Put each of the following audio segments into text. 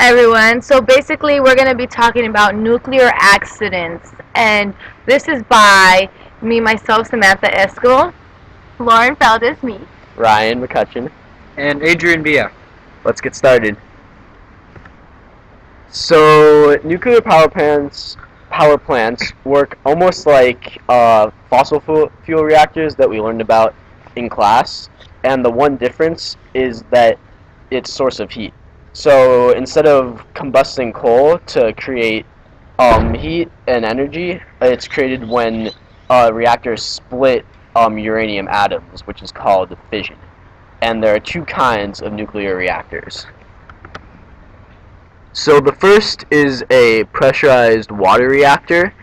everyone. So basically, we're going to be talking about nuclear accidents, and this is by me, myself, Samantha Esco, Lauren Feldes, me. Ryan McCutcheon. And Adrian Villa. Let's get started. So, nuclear power plants work almost like fossil fuel reactors that we learned about in class, and the one difference is that it's source of heat. So instead of combusting coal to create heat and energy, it's created when reactors split uranium atoms, which is called fission. And there are two kinds of nuclear reactors. So the first is a pressurized water reactor,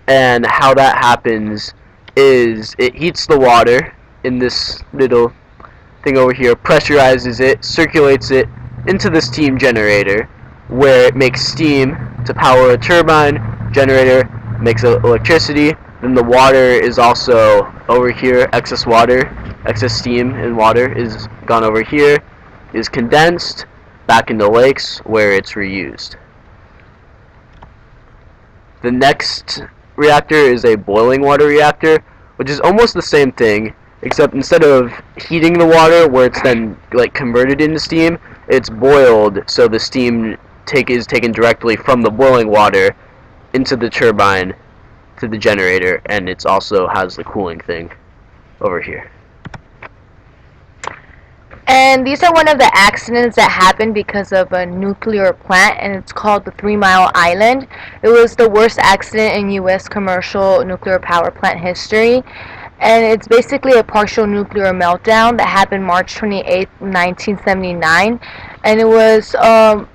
and how that happens is it heats the water in this little thing over here, pressurizes it, circulates it into the steam generator, where it makes steam to power a turbine. Generator makes electricity. Then the water is also over here, excess steam and water is gone over here, is condensed back into lakes where it's reused. The next reactor is a boiling water reactor, which is almost the same thing, except instead of heating the water where it's then converted into steam, it's boiled, so the steam is taken directly from the boiling water into the turbine to the generator, and it also has the cooling thing over here. And these are one of the accidents that happened because of a nuclear plant, and it's called the 3 Mile Island. It was the worst accident in U.S. commercial nuclear power plant history, and it's basically a partial nuclear meltdown that happened March 28, 1979, and it was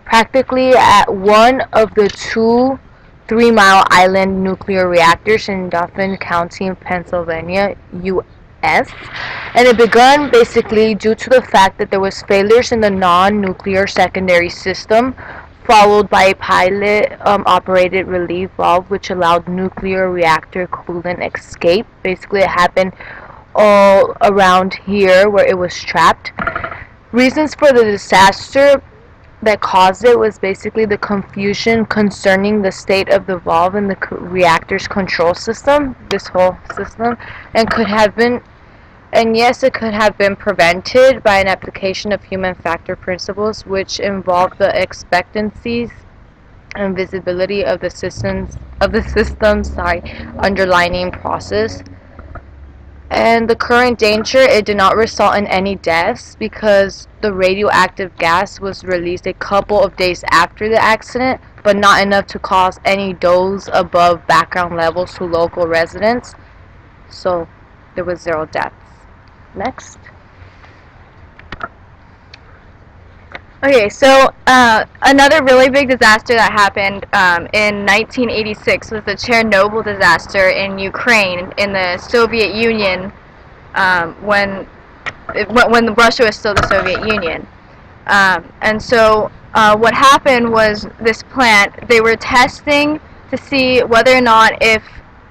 practically at one of the two 3 Mile Island nuclear reactors in Dauphin County, Pennsylvania, U.S., and it began basically due to the fact that there was failures in the non-nuclear secondary system, followed by a pilot operated relief valve which allowed nuclear reactor coolant escape. Basically it happened all around here where it was trapped. Reasons for the disaster that caused it was basically the confusion concerning the state of the valve in the reactor's control system, this whole system, and yes, it could have been prevented by an application of human factor principles, which involve the expectancies and visibility of the system's underlying process. And the current danger, it did not result in any deaths because the radioactive gas was released a couple of days after the accident, but not enough to cause any dose above background levels to local residents. So there was 0 deaths. Next. Okay, so another really big disaster that happened in 1986 was the Chernobyl disaster in Ukraine, in the Soviet Union, when Russia was still the Soviet Union. And so what happened was this plant, they were testing to see whether or not if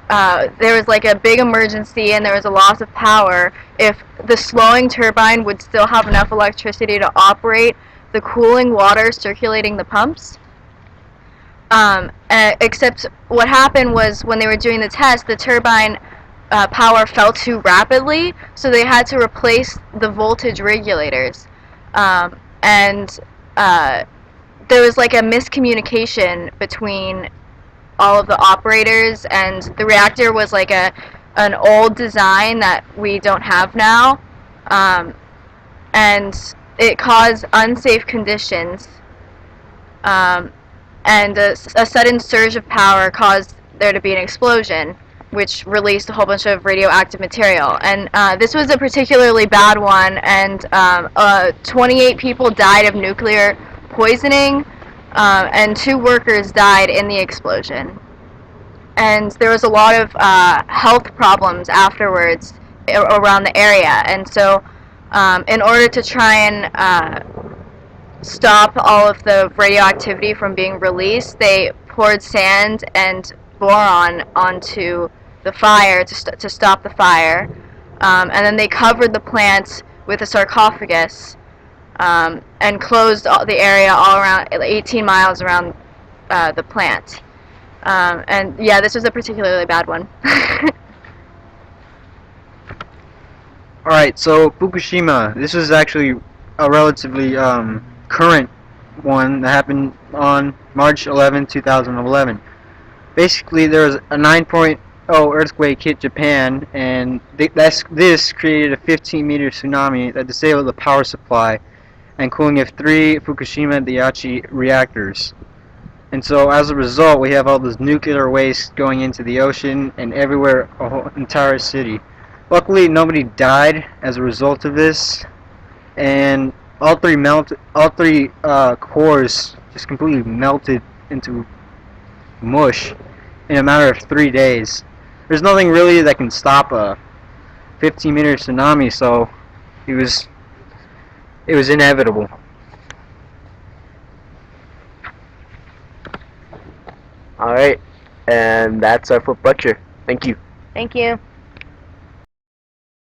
there was a big emergency and there was a loss of power, if the slowing turbine would still have enough electricity to operate the cooling water circulating the pumps. Except what happened was when they were doing the test, the turbine power fell too rapidly, so they had to replace the voltage regulators. And there was a miscommunication between all of the operators, and the reactor was an old design that we don't have now, and it caused unsafe conditions, and a sudden surge of power caused there to be an explosion, which released a whole bunch of radioactive material. And this was a particularly bad one, and 28 people died of nuclear poisoning, and 2 workers died in the explosion. And there was a lot of health problems afterwards around the area, and so in order to try and stop all of the radioactivity from being released, they poured sand and boron onto the fire to stop the fire, and then they covered the plant with a sarcophagus, and closed the area all around 18 miles around the plant. And yeah, this was a particularly bad one. Alright, so Fukushima, this was actually a relatively current one that happened on March 11, 2011. Basically, there was a 9.0 earthquake hit Japan, and this created a 15-meter tsunami that disabled the power supply and cooling of 3 Fukushima Daiichi reactors. And so, as a result, we have all this nuclear waste going into the ocean and everywhere, a whole entire city. Luckily, nobody died as a result of this, and all three cores just completely melted into mush in a matter of 3 days. There's nothing really that can stop a 15-meter tsunami, so it was inevitable. All right, and that's our foot lecture. Thank you. Thank you.